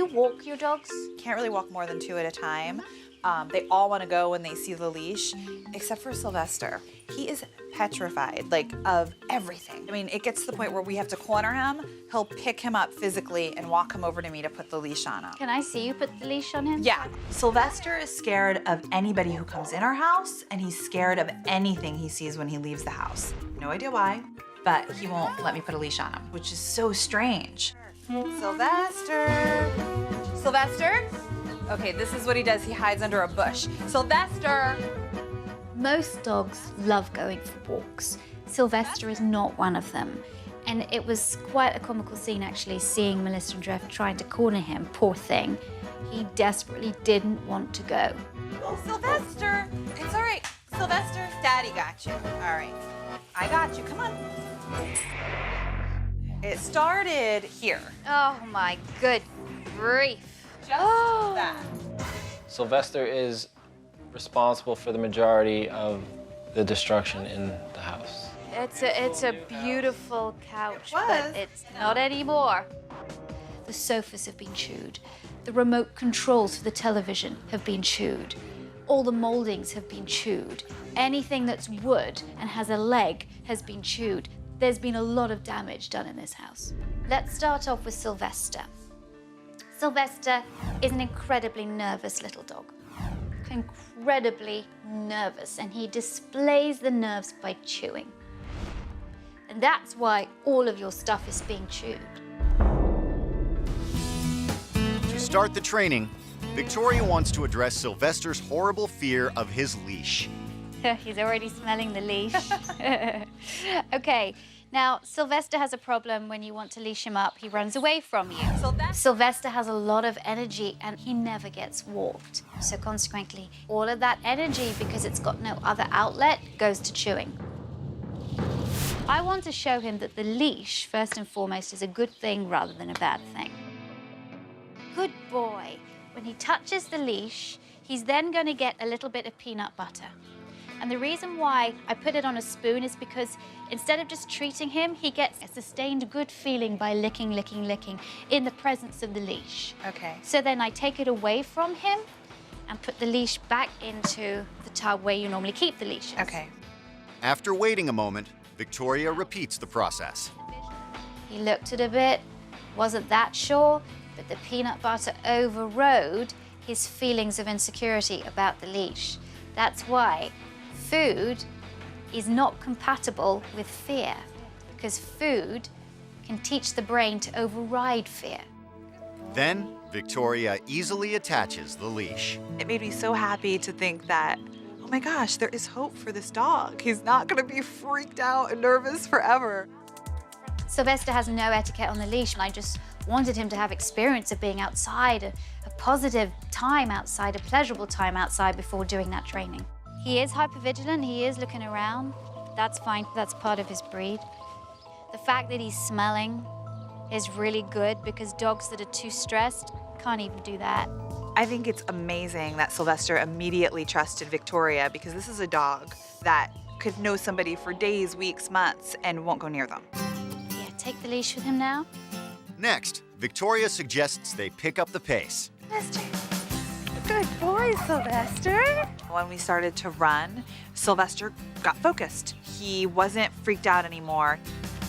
you walk your dogs? Can't really walk more than 2 at a time. They all want to go when they see the leash, except for Sylvester. He is petrified, like, of everything. I mean, it gets to the point where we have to corner him. He'll pick him up physically and walk him over to me to put the leash on him. Can I see you put the leash on him? Yeah. Sylvester is scared of anybody who comes in our house, and he's scared of anything he sees when he leaves the house. No idea why, but he won't let me put a leash on him, which is so strange. Sylvester. Sylvester? Okay, this is what he does. He hides under a bush. Sylvester! Most dogs love going for walks. Sylvester is not one of them. And it was quite a comical scene, actually, seeing Melissa and Jeff trying to corner him. Poor thing. He desperately didn't want to go. Oh, Sylvester! It's all right. Sylvester, Daddy got you. All right. I got you. Come on. It started here. Oh, my good grief. Just that. Sylvester is responsible for the majority of the destruction in the house. It's a beautiful couch, It was. but it's not anymore. The sofas have been chewed. The remote controls for the television have been chewed. All the moldings have been chewed. Anything that's wood and has a leg has been chewed. There's been a lot of damage done in this house. Let's start off with Sylvester. Sylvester is an incredibly nervous little dog. Incredibly nervous, and he displays the nerves by chewing. And that's why all of your stuff is being chewed. To start the training, Victoria wants to address Sylvester's horrible fear of his leash. He's already smelling the leash. Okay, now Sylvester has a problem when you want to leash him up. He runs away from you. Sylvester has a lot of energy and he never gets walked. So consequently, all of that energy, because it's got no other outlet, goes to chewing. I want to show him that the leash, first and foremost, is a good thing rather than a bad thing. Good boy. When he touches the leash, he's then going to get a little bit of peanut butter. And the reason why I put it on a spoon is because instead of just treating him, he gets a sustained good feeling by licking, licking, licking in the presence of the leash. Okay. So then I take it away from him and put the leash back into the tub where you normally keep the leashes. Okay. After waiting a moment, Victoria repeats the process. He looked at it a bit, wasn't that sure, but the peanut butter overrode his feelings of insecurity about the leash. That's why food is not compatible with fear, because food can teach the brain to override fear. Then, Victoria easily attaches the leash. It made me so happy to think that, oh my gosh, there is hope for this dog. He's not gonna be freaked out and nervous forever. Sylvester has no etiquette on the leash, and I just wanted him to have experience of being outside, a positive time outside, a pleasurable time outside before doing that training. He is hypervigilant, he is looking around. That's fine, that's part of his breed. The fact that he's smelling is really good because dogs that are too stressed can't even do that. I think it's amazing that Sylvester immediately trusted Victoria because this is a dog that could know somebody for days, weeks, months, and won't go near them. Yeah, take the leash with him now. Next, Victoria suggests they pick up the pace. Sylvester. Good boy, Sylvester. When we started to run, Sylvester got focused. He wasn't freaked out anymore.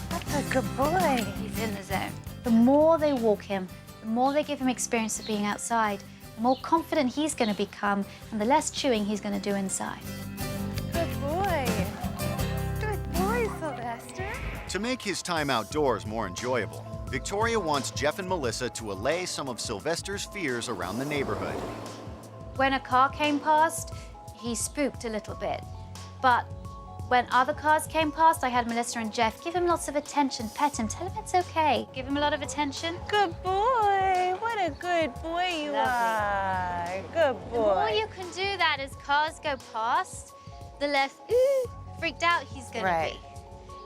That's a good boy. He's in the zone. The more they walk him, the more they give him experience of being outside, the more confident he's going to become, and the less chewing he's going to do inside. Good boy. Good boy, Sylvester. To make his time outdoors more enjoyable, Victoria wants Jeff and Melissa to allay some of Sylvester's fears around the neighborhood. When a car came past, he spooked a little bit. But when other cars came past, I had Melissa and Jeff give him lots of attention, pet him, tell him it's okay. Give him a lot of attention. Good boy. What a good boy you are. Good The more you can do that as cars go past, the less freaked out he's going to be.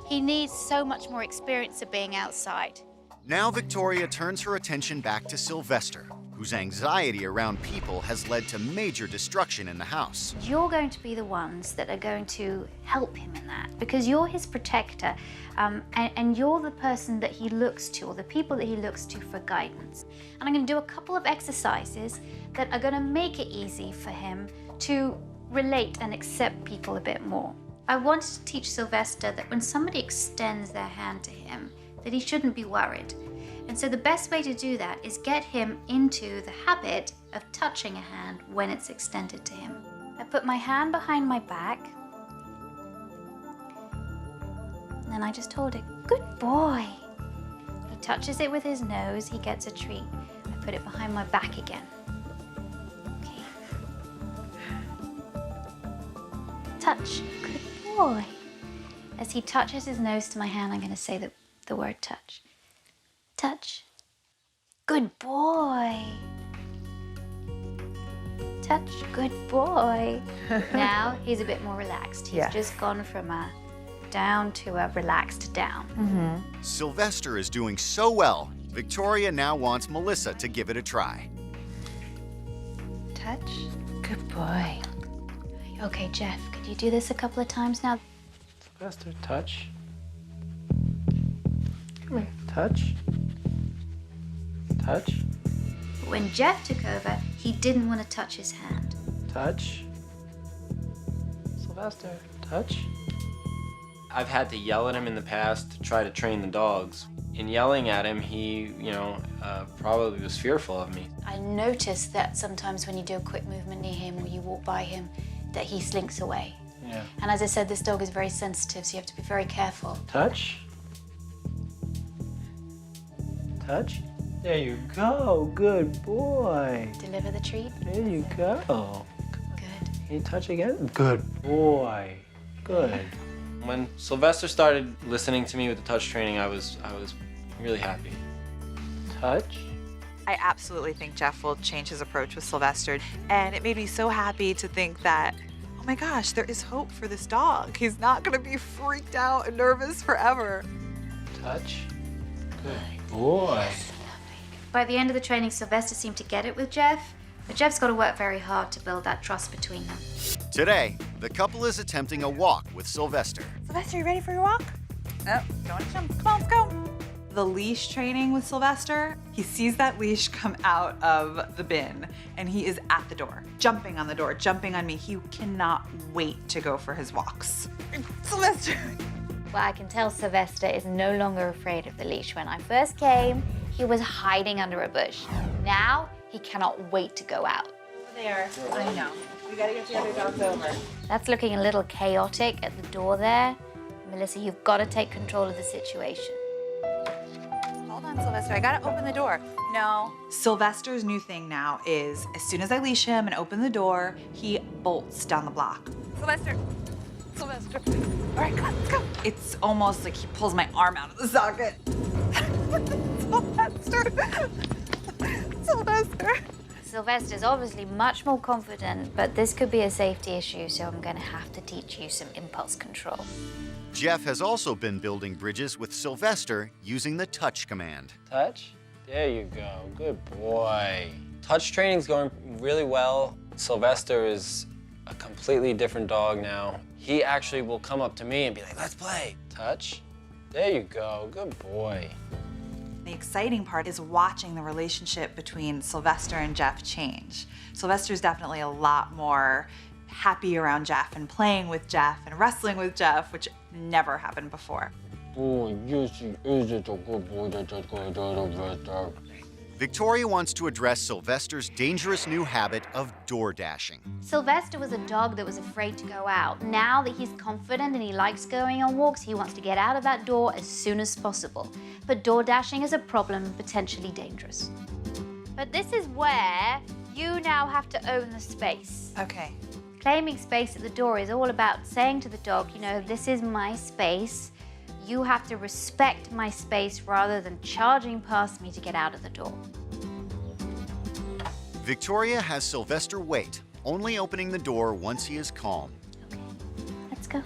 He needs so much more experience of being outside. Now Victoria turns her attention back to Sylvester. whose anxiety around people has led to major destruction in the house. You're going to be the ones that are going to help him in that because you're his protector and you're the person that he looks to, or the people that he looks to for guidance. And I'm going to do a couple of exercises that are going to make it easy for him to relate and accept people a bit more. I wanted to teach Sylvester that when somebody extends their hand to him, that he shouldn't be worried. And so the best way to do that is get him into the habit of touching a hand when it's extended to him. I put my hand behind my back, and then I just hold it. Good boy. He touches it with his nose, he gets a treat. I put it behind my back again. Okay. Touch. Good boy. As he touches his nose to my hand, I'm going to say the word touch. Touch. Good boy. Touch. Good boy. Now he's a bit more relaxed. He's just gone from a down to a relaxed down. Sylvester is doing so well, Victoria now wants Melissa to give it a try. Touch. Good boy. Okay, Jeff, could you do this a couple of times now? Sylvester, touch. Come here. Touch. Touch. When Jeff took over, he didn't want to touch his hand. Touch. Sylvester, touch. I've had to yell at him in the past to try to train the dogs. In yelling at him, he, probably was fearful of me. I noticed that sometimes when you do a quick movement near him or you walk by him, that he slinks away. Yeah. And as I said, this dog is very sensitive, so you have to be very careful. Touch. Touch. There you go. Good boy. Deliver the treat. There you go. Good. Can you touch again? Good boy. Good. When Sylvester started listening to me with the touch training, I was really happy. Touch. I absolutely think Jeff will change his approach with Sylvester. And it made me so happy to think that, oh my gosh, there is hope for this dog. He's not gonna be freaked out and nervous forever. Touch. Good boy. By the end of the training, Sylvester seemed to get it with Jeff, but Jeff's got to work very hard to build that trust between them. Today, the couple is attempting a walk with Sylvester. Sylvester, you ready for your walk? Oh, don't jump. Come on, let's go. The leash training with Sylvester, he sees that leash come out of the bin and he is at the door, jumping on the door, jumping on me. He cannot wait to go for his walks. Sylvester. Well, I can tell Sylvester is no longer afraid of the leash. When I first came, he was hiding under a bush. Now, he cannot wait to go out. There, I know. We gotta get the other dogs over. That's looking a little chaotic at the door there. Melissa, you've got to take control of the situation. Hold on, Sylvester, I gotta open the door. No. Sylvester's new thing now is, as soon as I leash him and open the door, he bolts down the block. Sylvester. Sylvester. All right, come on, let's go. It's almost like he pulls my arm out of the socket. Sylvester. Sylvester. Sylvester's obviously much more confident, but this could be a safety issue, so I'm going to have to teach you some impulse control. Jeff has also been building bridges with Sylvester using the touch command. Touch. There you go. Good boy. Touch training's going really well. Sylvester is a completely different dog now. He actually will come up to me and be like, let's play. Touch. There you go. Good boy. The exciting part is watching the relationship between Sylvester and Jeff change. Sylvester's definitely a lot more happy around Jeff and playing with Jeff and wrestling with Jeff, which never happened before. Boy, yes, he is a good boy. That's a good Sylvester. Victoria wants to address Sylvester's dangerous new habit of door dashing. Sylvester was a dog that was afraid to go out. Now that he's confident and he likes going on walks, he wants to get out of that door as soon as possible. But door dashing is a problem and potentially dangerous. But this is where you now have to own the space. Okay. Claiming space at the door is all about saying to the dog, this is my space. You have to respect my space rather than charging past me to get out of the door. Victoria has Sylvester wait, only opening the door once he is calm. Okay, let's go.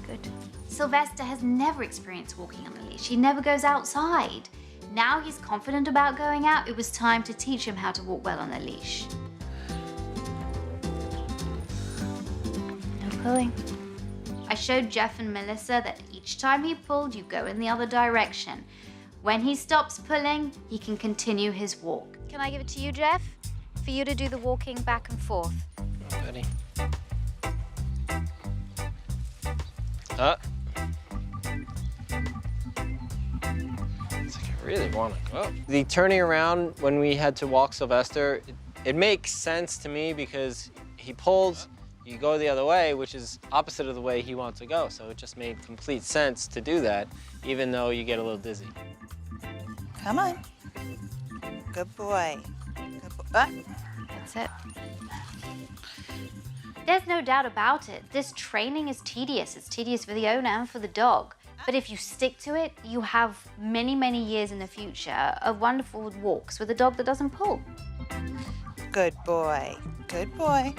Good. Sylvester has never experienced walking on a leash. He never goes outside. Now he's confident about going out, it was time to teach him how to walk well on a leash. No pulling. I showed Jeff and Melissa that each time he pulled, you go in the other direction. When he stops pulling, he can continue his walk. Can I give it to you, Jeff? For you to do the walking back and forth. Oh, buddy. It's like I really want to go. The turning around when we had to walk Sylvester, it makes sense to me because he pulls, you go the other way, which is opposite of the way he wants to go. So it just made complete sense to do that, even though you get a little dizzy. Come on. Good boy. Good boy. That's it. There's no doubt about it. This training is tedious. It's tedious for the owner and for the dog. But if you stick to it, you have many, many years in the future of wonderful walks with a dog that doesn't pull. Good boy. Good boy.